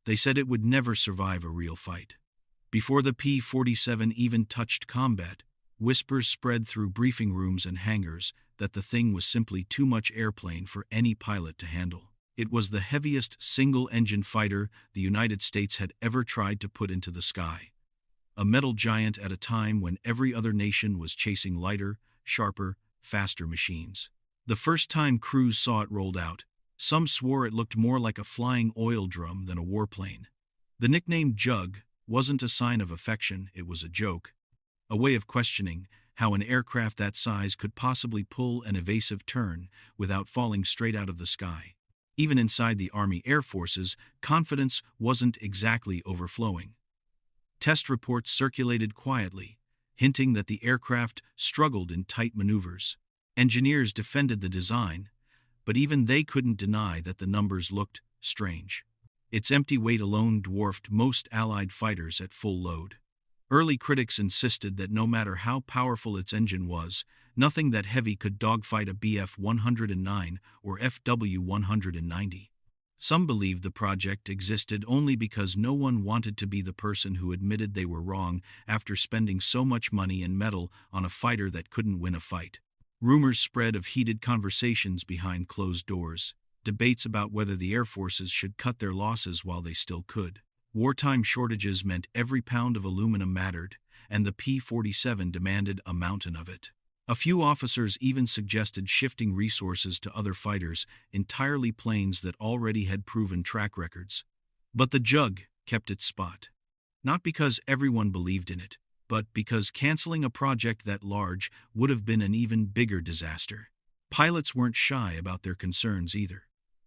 They said it would never survive a real fight. Before the P-47 even touched combat, whispers spread through briefing rooms and hangars that the thing was simply too much airplane for any pilot to handle. It was the heaviest single-engine fighter the United States had ever tried to put into the sky. A metal giant at a time when every other nation was chasing lighter, sharper, faster machines. The first time crews saw it rolled out, some swore it looked more like a flying oil drum than a warplane. The nickname Jug wasn't a sign of affection, it was a joke, a way of questioning how an aircraft that size could possibly pull an evasive turn without falling straight out of the sky. Even inside the Army Air Forces, confidence wasn't exactly overflowing. Test reports circulated quietly, hinting that the aircraft struggled in tight maneuvers. Engineers defended the design, but even they couldn't deny that the numbers looked strange. Its empty weight alone dwarfed most Allied fighters at full load. Early critics insisted that no matter how powerful its engine was, nothing that heavy could dogfight a Bf-109 or Fw-190. Some believed the project existed only because no one wanted to be the person who admitted they were wrong after spending so much money and metal on a fighter that couldn't win a fight. Rumors spread of heated conversations behind closed doors, debates about whether the Air Forces should cut their losses while they still could. Wartime shortages meant every pound of aluminum mattered, and the P-47 demanded a mountain of it. A few officers even suggested shifting resources to other fighters, entirely planes that already had proven track records. But the Jug kept its spot. Not because everyone believed in it, but because canceling a project that large would have been an even bigger disaster. Pilots weren't shy about their concerns either.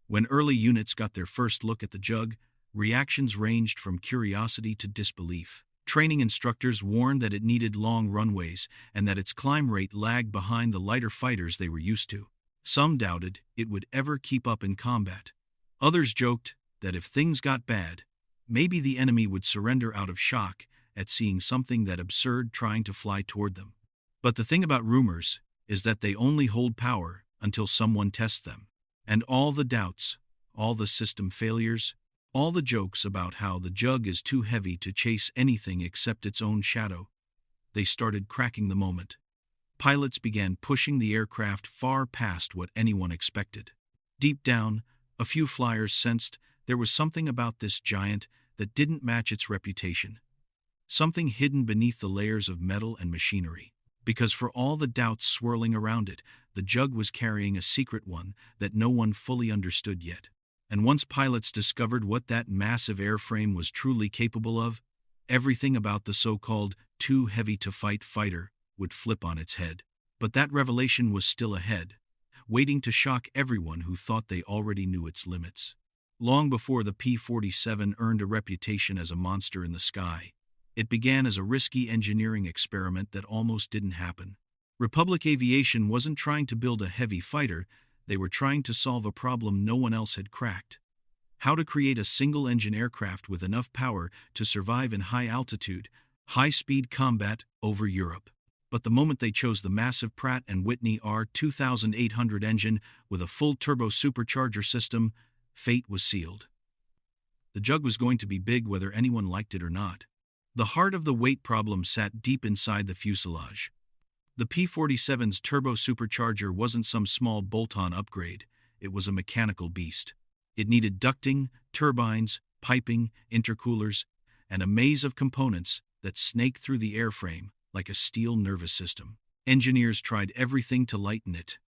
When early units got their first look at the Jug, reactions ranged from curiosity to disbelief. Training instructors warned that it needed long runways and that its climb rate lagged behind the lighter fighters they were used to. Some doubted it would ever keep up in combat. Others joked that if things got bad, maybe the enemy would surrender out of shock at seeing something that absurd trying to fly toward them. But the thing about rumors is that they only hold power until someone tests them. And all the doubts, all the system failures, all the jokes about how the Jug is too heavy to chase anything except its own shadow, they started cracking the moment. Pilots began pushing the aircraft far past what anyone expected. Deep down, a few flyers sensed there was something about this giant that didn't match its reputation. Something hidden beneath the layers of metal and machinery. Because for all the doubts swirling around it, the Jug was carrying a secret one that no one fully understood yet. And once pilots discovered what that massive airframe was truly capable of, everything about the so-called too-heavy-to-fight fighter would flip on its head. But that revelation was still ahead, waiting to shock everyone who thought they already knew its limits. Long before the P-47 earned a reputation as a monster in the sky, it began as a risky engineering experiment that almost didn't happen. Republic Aviation wasn't trying to build a heavy fighter, they were trying to solve a problem no one else had cracked. How to create a single-engine aircraft with enough power to survive in high-altitude, high-speed combat over Europe. But the moment they chose the massive Pratt & Whitney R2800 engine with a full turbo supercharger system, fate was sealed. The Jug was going to be big whether anyone liked it or not. The heart of the weight problem sat deep inside the fuselage. The P-47's turbo supercharger wasn't some small bolt-on upgrade, it was a mechanical beast. It needed ducting, turbines, piping, intercoolers, and a maze of components that snaked through the airframe like a steel nervous system. Engineers tried everything to lighten it,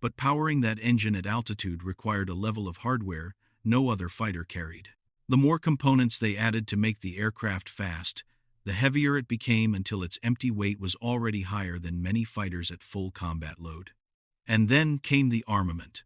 but powering that engine at altitude required a level of hardware no other fighter carried. The more components they added to make the aircraft fast, the heavier it became until its empty weight was already higher than many fighters at full combat load. And then came the armament.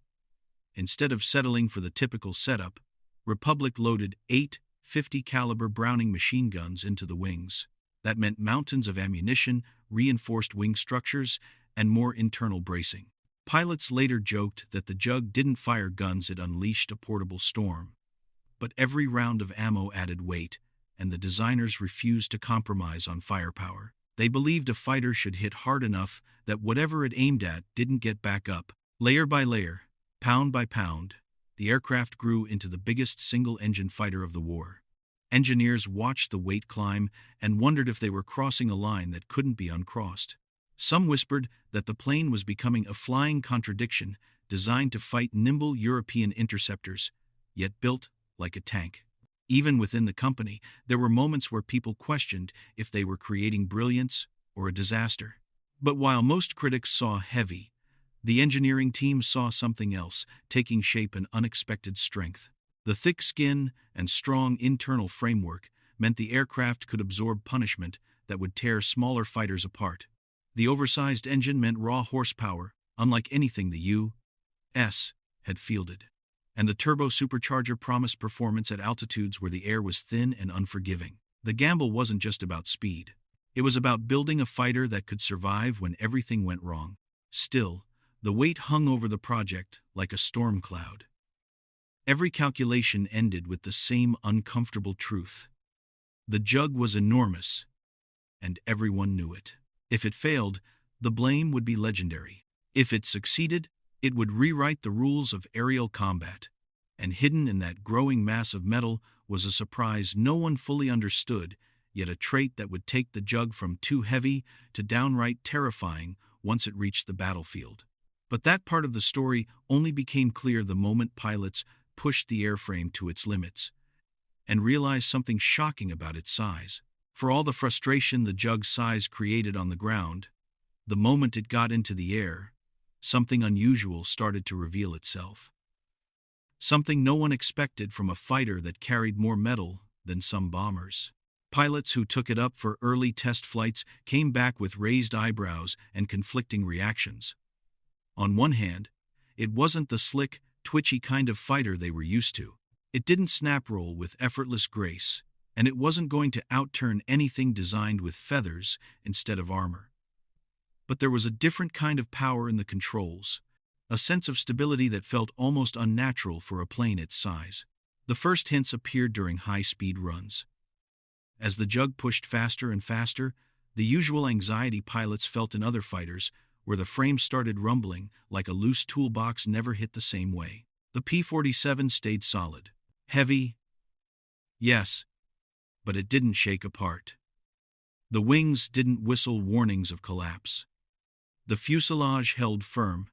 Instead of settling for the typical setup, Republic loaded 8 50-caliber Browning machine guns into the wings. That meant mountains of ammunition, reinforced wing structures, and more internal bracing. Pilots later joked that the Jug didn't fire guns, it unleashed a portable storm. But every round of ammo added weight, and the designers refused to compromise on firepower. They believed a fighter should hit hard enough that whatever it aimed at didn't get back up. Layer by layer, pound by pound, the aircraft grew into the biggest single-engine fighter of the war. Engineers watched the weight climb and wondered if they were crossing a line that couldn't be uncrossed. Some whispered that the plane was becoming a flying contradiction designed to fight nimble European interceptors, yet built like a tank. Even within the company, there were moments where people questioned if they were creating brilliance or a disaster. But while most critics saw heavy, the engineering team saw something else, taking shape in unexpected strength. The thick skin and strong internal framework meant the aircraft could absorb punishment that would tear smaller fighters apart. The oversized engine meant raw horsepower, unlike anything the U.S. had fielded. And the turbo supercharger promised performance at altitudes where the air was thin and unforgiving. The gamble wasn't just about speed. It was about building a fighter that could survive when everything went wrong. Still, the weight hung over the project like a storm cloud. Every calculation ended with the same uncomfortable truth. The jug was enormous, and everyone knew it. If it failed, the blame would be legendary. If it succeeded, it would rewrite the rules of aerial combat. And hidden in that growing mass of metal was a surprise no one fully understood, yet a trait that would take the jug from too heavy to downright terrifying once it reached the battlefield. But that part of the story only became clear the moment pilots pushed the airframe to its limits and realized something shocking about its size. For all the frustration the jug's size created on the ground, the moment it got into the air, something unusual started to reveal itself. Something no one expected from a fighter that carried more metal than some bombers. Pilots who took it up for early test flights came back with raised eyebrows and conflicting reactions. On one hand, it wasn't the slick, twitchy kind of fighter they were used to. It didn't snap roll with effortless grace, and it wasn't going to outturn anything designed with feathers instead of armor. But there was a different kind of power in the controls, a sense of stability that felt almost unnatural for a plane its size. The first hints appeared during high-speed runs. As the jug pushed faster and faster, the usual anxiety pilots felt in other fighters, where the frame started rumbling like a loose toolbox, never hit the same way. The P-47 stayed solid. Heavy, yes, but it didn't shake apart. The wings didn't whistle warnings of collapse. The fuselage held firm,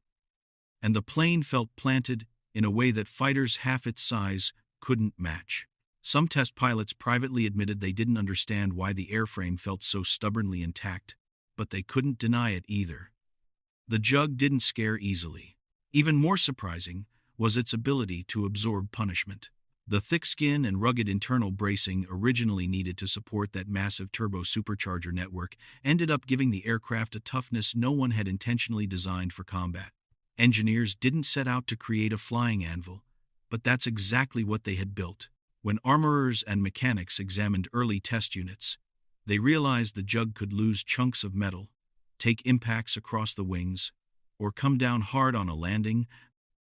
and the plane felt planted in a way that fighters half its size couldn't match. Some test pilots privately admitted they didn't understand why the airframe felt so stubbornly intact, but they couldn't deny it either. The jug didn't scare easily. Even more surprising was its ability to absorb punishment. The thick skin and rugged internal bracing originally needed to support that massive turbo supercharger network ended up giving the aircraft a toughness no one had intentionally designed for combat. Engineers didn't set out to create a flying anvil, but that's exactly what they had built. When armorers and mechanics examined early test units, they realized the jug could lose chunks of metal, take impacts across the wings, or come down hard on a landing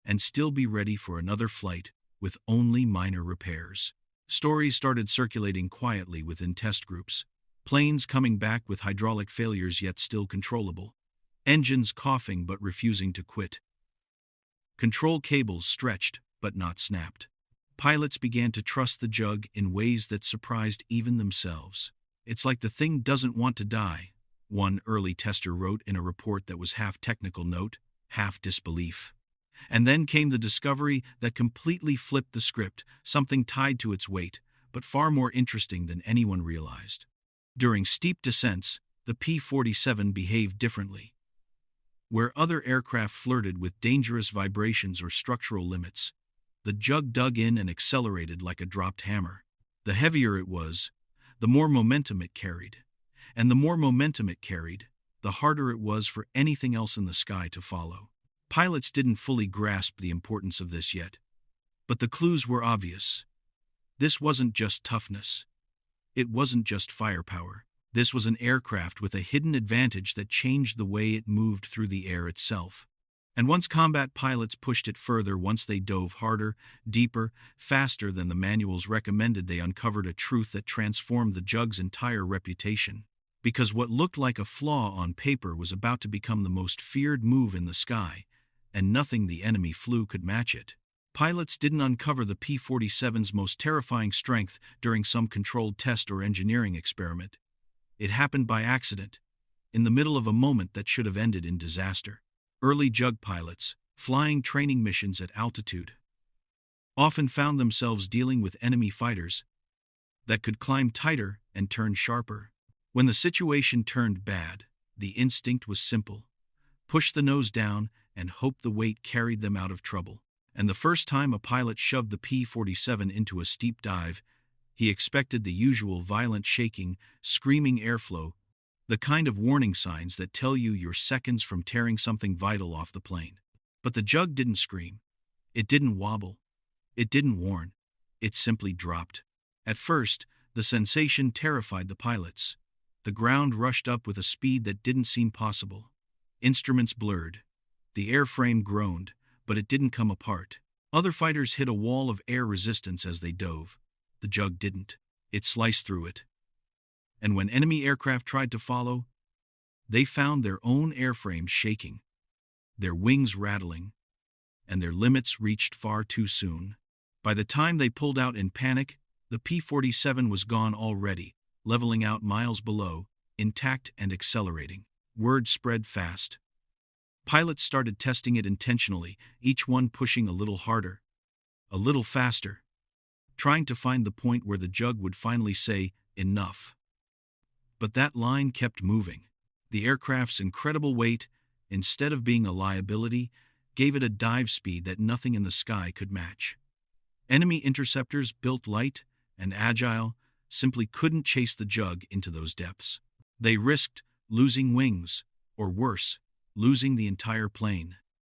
and still be ready for another flight with only minor repairs. Stories started circulating quietly within test groups, planes coming back with hydraulic failures yet still controllable, engines coughing but refusing to quit, control cables stretched but not snapped. Pilots began to trust the jug in ways that surprised even themselves. "It's like the thing doesn't want to die," one early tester wrote in a report that was half technical note, half disbelief. And then came the discovery that completely flipped the script, something tied to its weight, but far more interesting than anyone realized. During steep descents, the P-47 behaved differently. Where other aircraft flirted with dangerous vibrations or structural limits, the jug dug in and accelerated like a dropped hammer. The heavier it was, the more momentum it carried. And the more momentum it carried, the harder it was for anything else in the sky to follow. Pilots didn't fully grasp the importance of this yet, but the clues were obvious. This wasn't just toughness. It wasn't just firepower. This was an aircraft with a hidden advantage that changed the way it moved through the air itself. And once combat pilots pushed it further, once they dove harder, deeper, faster than the manuals recommended, they uncovered a truth that transformed the jug's entire reputation. Because what looked like a flaw on paper was about to become the most feared move in the sky, and nothing the enemy flew could match it. Pilots didn't uncover the P-47's most terrifying strength during some controlled test or engineering experiment. It happened by accident, in the middle of a moment that should have ended in disaster. Early JUG pilots, flying training missions at altitude, often found themselves dealing with enemy fighters that could climb tighter and turn sharper. When the situation turned bad, the instinct was simple: push the nose down and hope the weight carried them out of trouble. And the first time a pilot shoved the P-47 into a steep dive, he expected the usual violent shaking, screaming airflow, the kind of warning signs that tell you you're seconds from tearing something vital off the plane. But the JUG didn't scream. It didn't wobble. It didn't warn. It simply dropped. At first, the sensation terrified the pilots. The ground rushed up with a speed that didn't seem possible. Instruments blurred. The airframe groaned, but it didn't come apart. Other fighters hit a wall of air resistance as they dove. The JUG didn't. It sliced through it. And when enemy aircraft tried to follow, they found their own airframes shaking, their wings rattling, and their limits reached far too soon. By the time they pulled out in panic, the P-47 was gone already, leveling out miles below, intact and accelerating. Word spread fast. Pilots started testing it intentionally, each one pushing a little harder, a little faster, trying to find the point where the JUG would finally say, "Enough." But that line kept moving. The aircraft's incredible weight, instead of being a liability, gave it a dive speed that nothing in the sky could match. Enemy interceptors, built light and agile, simply couldn't chase the JUG into those depths. They risked losing wings, or worse, losing the entire plane.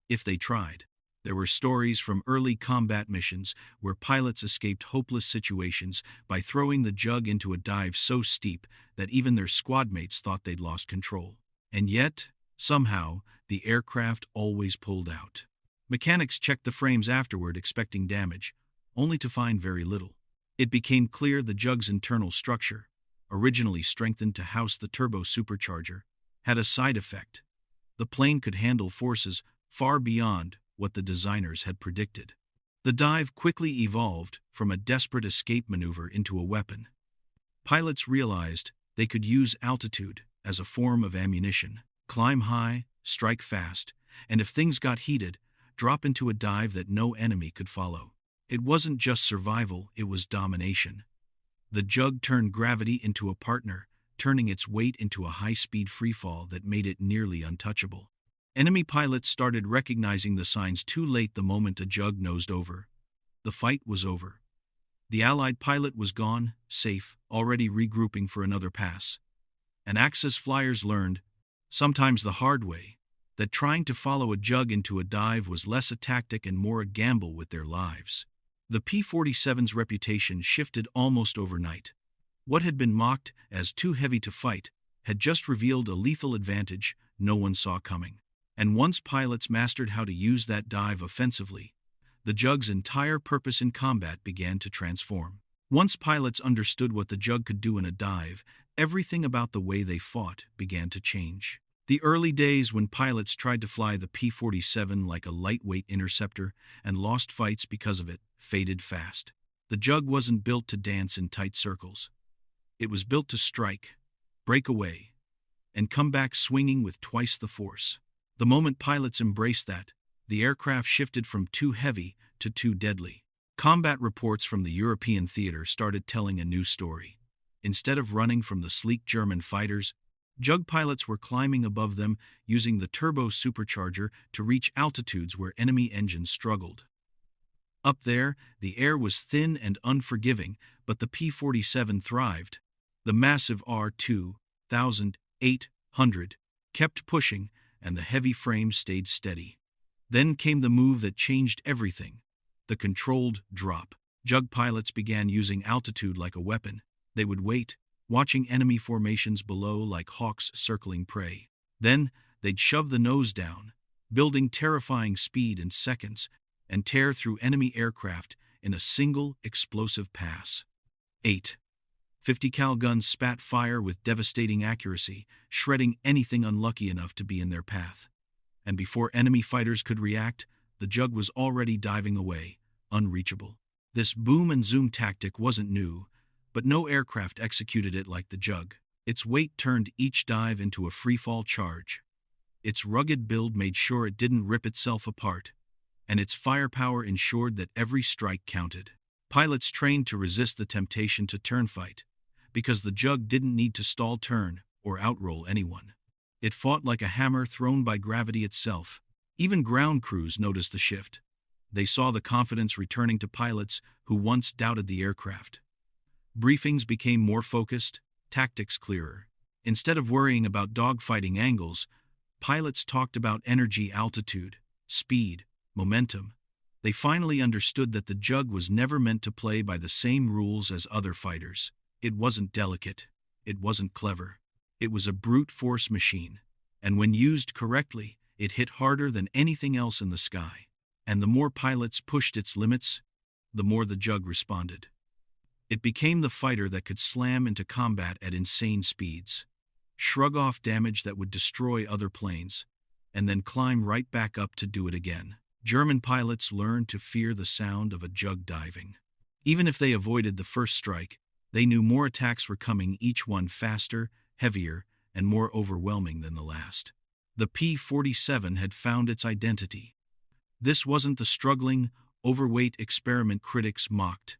If they tried. There were stories from early combat missions where pilots escaped hopeless situations by throwing the JUG into a dive so steep that even their squad mates thought they'd lost control. And yet, somehow, the aircraft always pulled out. Mechanics checked the frames afterward expecting damage, only to find very little. It became clear the JUG's internal structure, originally strengthened to house the turbo supercharger, had a side effect. The plane could handle forces far beyond what the designers had predicted. The dive quickly evolved from a desperate escape maneuver into a weapon. Pilots realized they could use altitude as a form of ammunition. Climb high, strike fast, and if things got heated, drop into a dive that no enemy could follow. It wasn't just survival, it was domination. The JUG turned gravity into a partner, turning its weight into a high-speed freefall that made it nearly untouchable. Enemy pilots started recognizing the signs too late the moment a JUG nosed over. The fight was over. The Allied pilot was gone, safe, already regrouping for another pass. And Axis flyers learned, sometimes the hard way, that trying to follow a JUG into a dive was less a tactic and more a gamble with their lives. The P-47's reputation shifted almost overnight. What had been mocked as too heavy to fight had just revealed a lethal advantage no one saw coming. And once pilots mastered how to use that dive offensively, the JUG's entire purpose in combat began to transform. Once pilots understood what the JUG could do in a dive, everything about the way they fought began to change. The early days when pilots tried to fly the P-47 like a lightweight interceptor and lost fights because of it faded fast. The JUG wasn't built to dance in tight circles. It was built to strike, break away, and come back swinging with twice the force. The moment pilots embraced that, the aircraft shifted from too heavy to too deadly. Combat reports from the European theater started telling a new story. Instead of running from the sleek German fighters, JUG pilots were climbing above them, using the turbo supercharger to reach altitudes where enemy engines struggled. Up there, the air was thin and unforgiving, but the P-47 thrived. The massive R-2800 kept pushing, and the heavy frame stayed steady. Then came the move that changed everything: the controlled drop. JUG pilots began using altitude like a weapon. They would wait, watching enemy formations below like hawks circling prey. Then, they'd shove the nose down, building terrifying speed in seconds, and tear through enemy aircraft in a single explosive pass. 8. 50 cal guns spat fire with devastating accuracy, shredding anything unlucky enough to be in their path. And before enemy fighters could react, the JUG was already diving away, unreachable. This boom and zoom tactic wasn't new, but no aircraft executed it like the Jug. Its weight turned each dive into a freefall charge. Its rugged build made sure it didn't rip itself apart, and its firepower ensured that every strike counted. Pilots trained to resist the temptation to turn fight, because the Jug didn't need to stall turn or outroll anyone. It fought like a hammer thrown by gravity itself. Even ground crews noticed the shift. They saw the confidence returning to pilots who once doubted the aircraft. Briefings became more focused, tactics clearer. Instead of worrying about dogfighting angles, pilots talked about energy, altitude, speed, momentum. They finally understood that the Jug was never meant to play by the same rules as other fighters. It wasn't delicate. It wasn't clever. It was a brute force machine. And when used correctly, it hit harder than anything else in the sky. And the more pilots pushed its limits, the more the Jug responded. It became the fighter that could slam into combat at insane speeds, shrug off damage that would destroy other planes, and then climb right back up to do it again. German pilots learned to fear the sound of a Jug diving. Even if they avoided the first strike, they knew more attacks were coming, each one faster, heavier, and more overwhelming than the last. The P-47 had found its identity. This wasn't the struggling, overweight experiment critics mocked.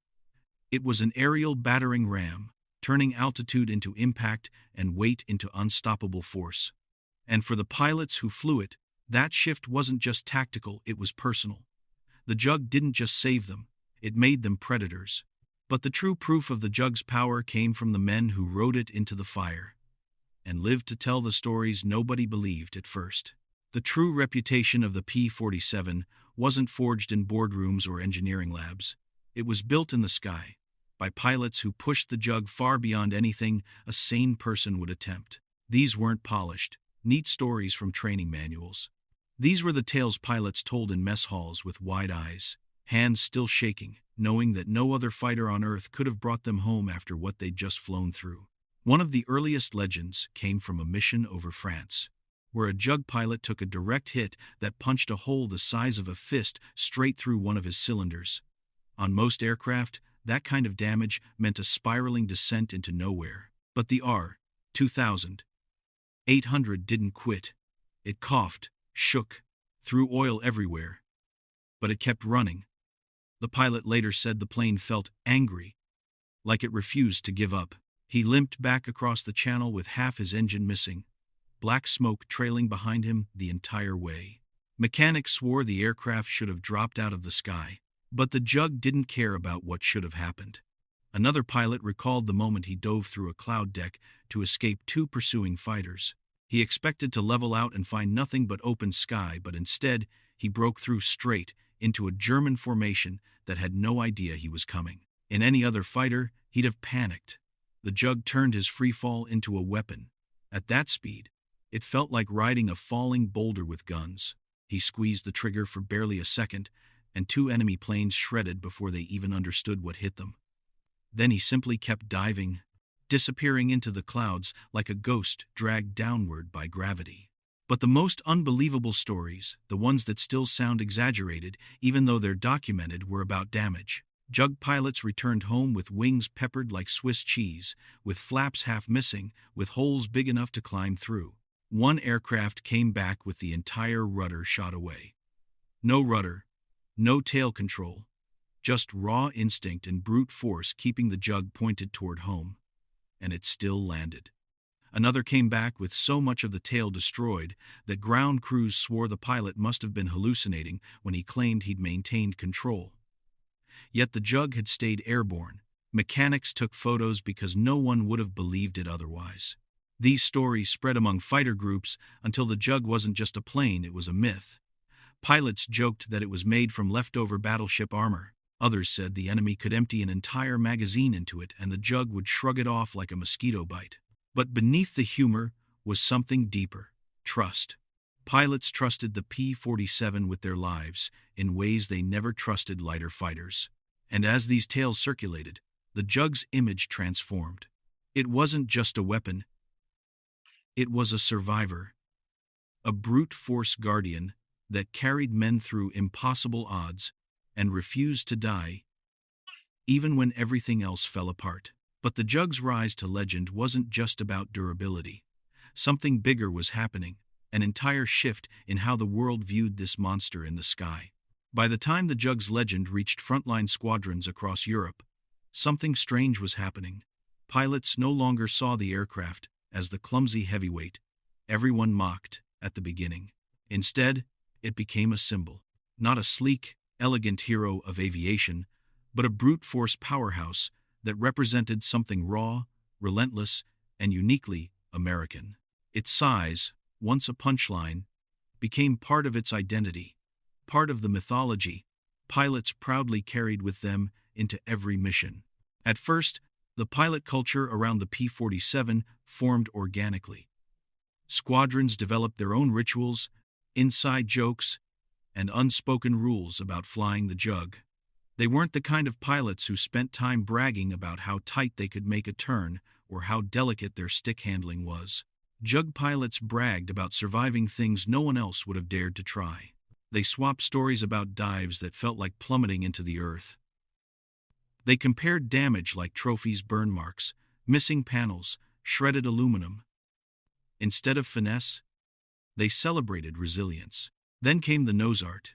It was an aerial battering ram, turning altitude into impact and weight into unstoppable force. And for the pilots who flew it, that shift wasn't just tactical, it was personal. The Jug didn't just save them, it made them predators. But the true proof of the Jug's power came from the men who rode it into the fire and lived to tell the stories nobody believed at first. The true reputation of the P-47 wasn't forged in boardrooms or engineering labs. It was built in the sky, by pilots who pushed the Jug far beyond anything a sane person would attempt. These weren't polished, neat stories from training manuals. These were the tales pilots told in mess halls with wide eyes, hands still shaking, knowing that no other fighter on Earth could have brought them home after what they'd just flown through. One of the earliest legends came from a mission over France, where a Jug pilot took a direct hit that punched a hole the size of a fist straight through one of his cylinders. On most aircraft, that kind of damage meant a spiraling descent into nowhere. But the R-2800 didn't quit. It coughed, shook, threw oil everywhere. But it kept running. The pilot later said the plane felt angry, like it refused to give up. He limped back across the channel with half his engine missing, black smoke trailing behind him the entire way. Mechanics swore the aircraft should have dropped out of the sky, but the Jug didn't care about what should have happened. Another pilot recalled the moment he dove through a cloud deck to escape two pursuing fighters. He expected to level out and find nothing but open sky, but instead, he broke through straight into a German formation that had no idea he was coming. In any other fighter, he'd have panicked. The Jug turned his freefall into a weapon. At that speed, it felt like riding a falling boulder with guns. He squeezed the trigger for barely a second, and two enemy planes shredded before they even understood what hit them. Then he simply kept diving, disappearing into the clouds like a ghost dragged downward by gravity. But the most unbelievable stories, the ones that still sound exaggerated even though they're documented, were about damage. Jug pilots returned home with wings peppered like Swiss cheese, with flaps half missing, with holes big enough to climb through. One aircraft came back with the entire rudder shot away. No rudder, no tail control, just raw instinct and brute force keeping the Jug pointed toward home. And it still landed. Another came back with so much of the tail destroyed that ground crews swore the pilot must have been hallucinating when he claimed he'd maintained control. Yet the Jug had stayed airborne. Mechanics took photos because no one would have believed it otherwise. These stories spread among fighter groups until the Jug wasn't just a plane, it was a myth. Pilots joked that it was made from leftover battleship armor. Others said the enemy could empty an entire magazine into it and the Jug would shrug it off like a mosquito bite. But beneath the humor was something deeper: trust. Pilots trusted the P-47 with their lives in ways they never trusted lighter fighters. And as these tales circulated, the Jug's image transformed. It wasn't just a weapon. It was a survivor, a brute force guardian that carried men through impossible odds and refused to die, even when everything else fell apart. But the Jug's rise to legend wasn't just about durability. Something bigger was happening, an entire shift in how the world viewed this monster in the sky. By the time the Jug's legend reached frontline squadrons across Europe, something strange was happening. Pilots no longer saw the aircraft as the clumsy heavyweight everyone mocked at the beginning. Instead, it became a symbol. Not a sleek, elegant hero of aviation, but a brute force powerhouse that represented something raw, relentless, and uniquely American. Its size, once a punchline, became part of its identity, part of the mythology pilots proudly carried with them into every mission. At first, the pilot culture around the P-47 formed organically. Squadrons developed their own rituals, inside jokes, and unspoken rules about flying the Jug. They weren't the kind of pilots who spent time bragging about how tight they could make a turn or how delicate their stick handling was. Jug pilots bragged about surviving things no one else would have dared to try. They swapped stories about dives that felt like plummeting into the earth. They compared damage like trophies, burn marks, missing panels, shredded aluminum. Instead of finesse, they celebrated resilience. Then came the nose art.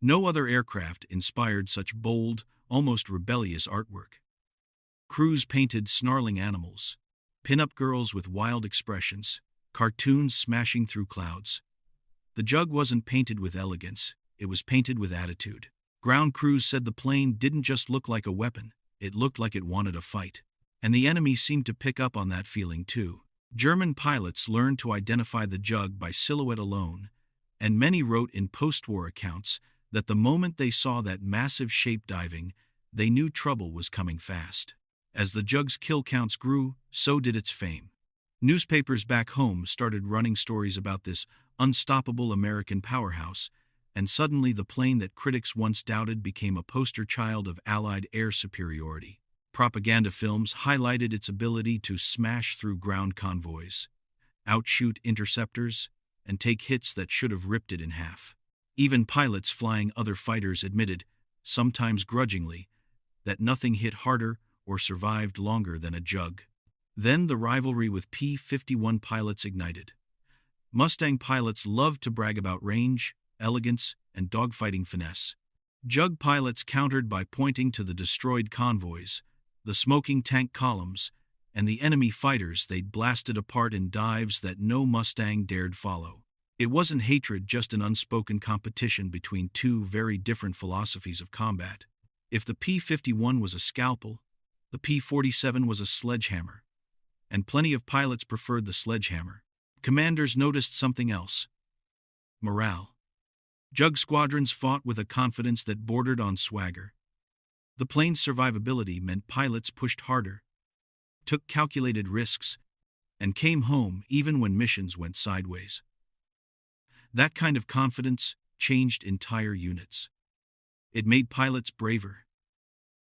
No other aircraft inspired such bold, almost rebellious artwork. Crews painted snarling animals, pin-up girls with wild expressions, cartoons smashing through clouds. The Jug wasn't painted with elegance, it was painted with attitude. Ground crews said the plane didn't just look like a weapon, it looked like it wanted a fight. And the enemy seemed to pick up on that feeling too. German pilots learned to identify the Jug by silhouette alone, and many wrote in post-war accounts that the moment they saw that massive shape diving, they knew trouble was coming fast. As the Jug's kill counts grew, so did its fame. Newspapers back home started running stories about this unstoppable American powerhouse, and suddenly the plane that critics once doubted became a poster child of Allied air superiority. Propaganda films highlighted its ability to smash through ground convoys, outshoot interceptors, and take hits that should have ripped it in half. Even pilots flying other fighters admitted, sometimes grudgingly, that nothing hit harder or survived longer than a Jug. Then the rivalry with P-51 pilots ignited. Mustang pilots loved to brag about range, elegance, and dogfighting finesse. Jug pilots countered by pointing to the destroyed convoys, the smoking tank columns, and the enemy fighters they'd blasted apart in dives that no Mustang dared follow. It wasn't hatred, just an unspoken competition between two very different philosophies of combat. If the P-51 was a scalpel, the P-47 was a sledgehammer. And plenty of pilots preferred the sledgehammer. Commanders noticed something else: morale. Jug squadrons fought with a confidence that bordered on swagger. The plane's survivability meant pilots pushed harder, took calculated risks, and came home even when missions went sideways. That kind of confidence changed entire units. It made pilots braver.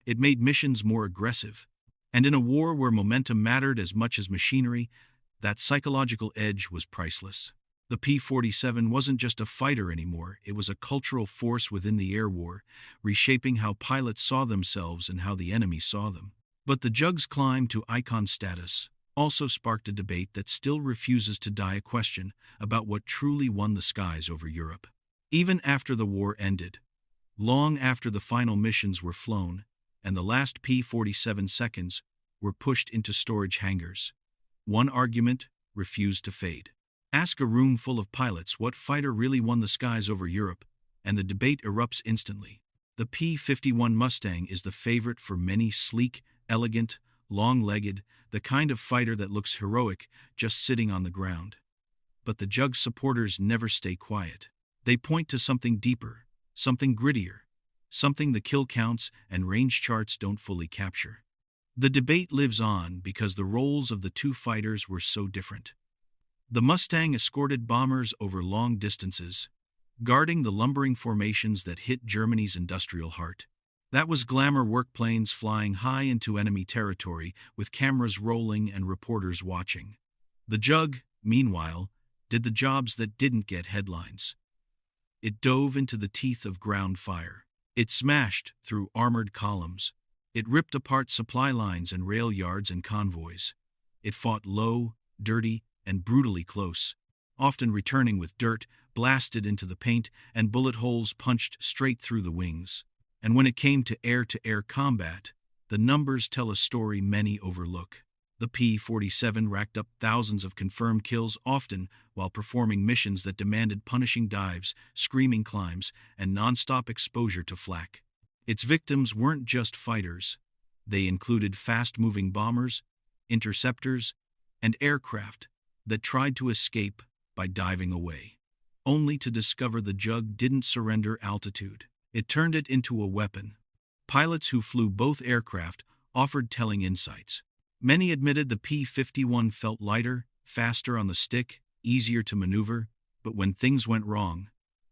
It made missions more aggressive. And in a war where momentum mattered as much as machinery, that psychological edge was priceless. The P-47 wasn't just a fighter anymore, it was a cultural force within the air war, reshaping how pilots saw themselves and how the enemy saw them. But the Jug's climb to icon status also sparked a debate that still refuses to die: a question about what truly won the skies over Europe. Even after the war ended, long after the final missions were flown, and the last P-47 seconds were pushed into storage hangars, one argument refused to fade. Ask a room full of pilots what fighter really won the skies over Europe, and the debate erupts instantly. The P-51 Mustang is the favorite for many: sleek, elegant, long-legged, the kind of fighter that looks heroic just sitting on the ground. But the Jug supporters never stay quiet. They point to something deeper, something grittier, something the kill counts and range charts don't fully capture. The debate lives on because the roles of the two fighters were so different. The Mustang escorted bombers over long distances, guarding the lumbering formations that hit Germany's industrial heart. That was glamour work, planes flying high into enemy territory with cameras rolling and reporters watching. The Jug, meanwhile, did the jobs that didn't get headlines. It dove into the teeth of ground fire. It smashed through armored columns. It ripped apart supply lines and rail yards and convoys. It fought low, dirty, and brutally close, often returning with dirt blasted into the paint and bullet holes punched straight through the wings. And when it came to air-to-air combat, the numbers tell a story many overlook. The P-47 racked up thousands of confirmed kills, often while performing missions that demanded punishing dives, screaming climbs, and non-stop exposure to flak. Its victims weren't just fighters. They included fast-moving bombers, interceptors, and aircraft that tried to escape by diving away, only to discover the Jug didn't surrender altitude. It turned it into a weapon. Pilots who flew both aircraft offered telling insights. Many admitted the P-51 felt lighter, faster on the stick, easier to maneuver, but when things went wrong,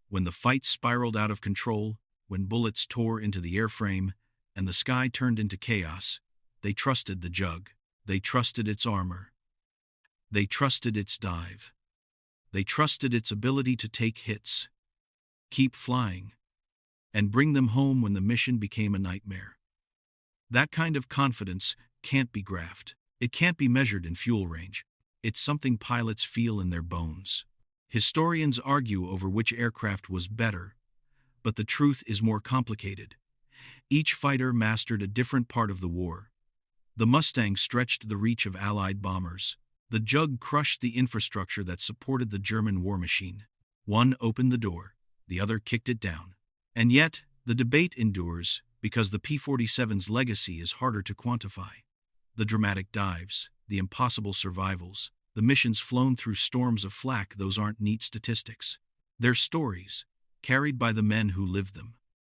when the fight spiraled out of control, when bullets tore into the airframe, and the sky turned into chaos, they trusted the Jug. They trusted its armor. They trusted its dive. They trusted its ability to take hits, keep flying, and bring them home when the mission became a nightmare. That kind of confidence can't be graphed. It can't be measured in fuel range. It's something pilots feel in their bones. Historians argue over which aircraft was better, but the truth is more complicated. Each fighter mastered a different part of the war. The Mustang stretched the reach of Allied bombers. The Jug crushed the infrastructure that supported the German war machine. One opened the door, the other kicked it down. And yet, the debate endures because the P-47's legacy is harder to quantify. The dramatic dives, the impossible survivals, the missions flown through storms of flak, those aren't neat statistics. They're stories, carried by the men who lived them.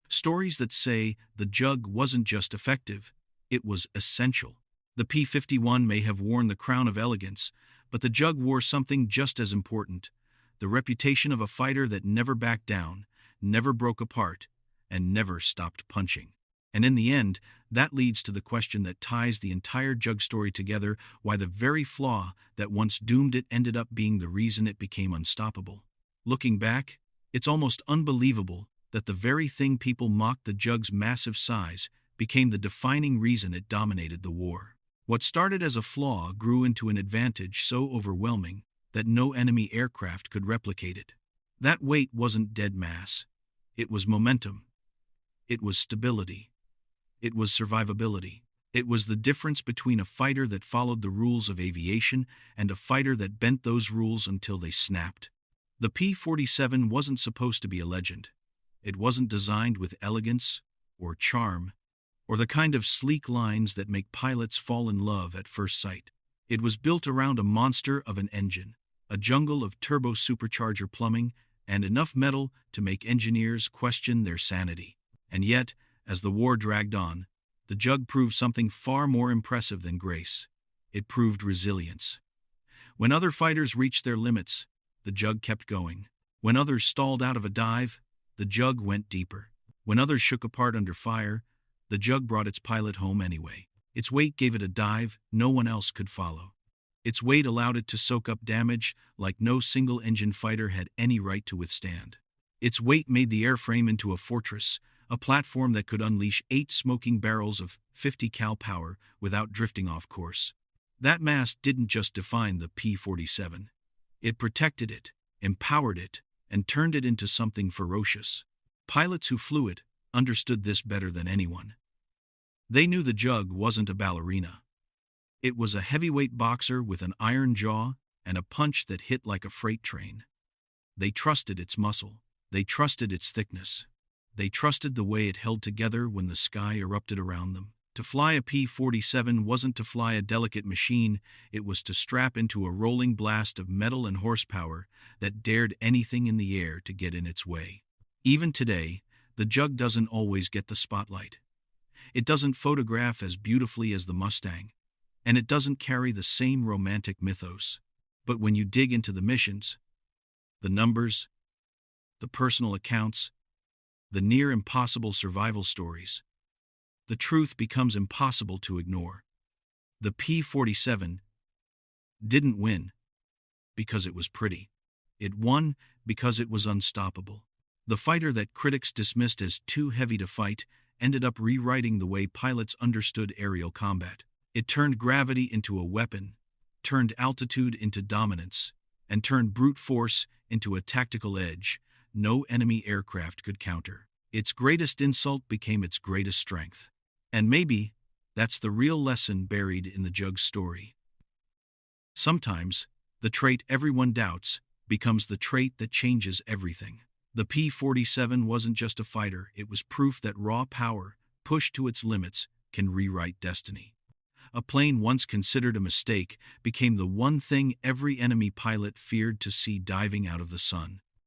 Stories that say the Jug wasn't just effective, it was essential. The P-51 may have worn the crown of elegance, but the Jug wore something just as important: the reputation of a fighter that never backed down, never broke apart, and never stopped punching. And in the end, that leads to the question that ties the entire Jug story together: why the very flaw that once doomed it ended up being the reason it became unstoppable. Looking back, it's almost unbelievable that the very thing people mocked, the Jug's massive size, became the defining reason it dominated the war. What started as a flaw grew into an advantage so overwhelming that no enemy aircraft could replicate it. That weight wasn't dead mass. It was momentum. It was stability. It was survivability. It was the difference between a fighter that followed the rules of aviation and a fighter that bent those rules until they snapped. The P-47 wasn't supposed to be a legend. It wasn't designed with elegance or charm or the kind of sleek lines that make pilots fall in love at first sight. It was built around a monster of an engine, a jungle of turbo supercharger plumbing, and enough metal to make engineers question their sanity. And yet, as the war dragged on, the Jug proved something far more impressive than grace. It proved resilience. When other fighters reached their limits, the Jug kept going. When others stalled out of a dive, the Jug went deeper. When others shook apart under fire, the Jug brought its pilot home anyway. Its weight gave it a dive no one else could follow. Its weight allowed it to soak up damage like no single-engine fighter had any right to withstand. Its weight made the airframe into a fortress, a platform that could unleash 8 smoking barrels of 50 cal power without drifting off course. That mass didn't just define the P-47. It protected it, empowered it, and turned it into something ferocious. Pilots who flew it understood this better than anyone. They knew the Jug wasn't a ballerina. It was a heavyweight boxer with an iron jaw and a punch that hit like a freight train. They trusted its muscle. They trusted its thickness. They trusted the way it held together when the sky erupted around them. To fly a P-47 wasn't to fly a delicate machine, it was to strap into a rolling blast of metal and horsepower that dared anything in the air to get in its way. Even today, the Jug doesn't always get the spotlight. It doesn't photograph as beautifully as the Mustang, and it doesn't carry the same romantic mythos. But when you dig into the missions, the numbers, the personal accounts, the near-impossible survival stories, the truth becomes impossible to ignore. The P-47 didn't win because it was pretty. It won because it was unstoppable. The fighter that critics dismissed as too heavy to fight ended up rewriting the way pilots understood aerial combat. It turned gravity into a weapon, turned altitude into dominance, and turned brute force into a tactical edge no enemy aircraft could counter. Its greatest insult became its greatest strength. And maybe that's the real lesson buried in the Jug story. Sometimes, the trait everyone doubts becomes the trait that changes everything. The P-47 wasn't just a fighter, it was proof that raw power, pushed to its limits, can rewrite destiny. A plane once considered a mistake became the one thing every enemy pilot feared to see diving out of the sun.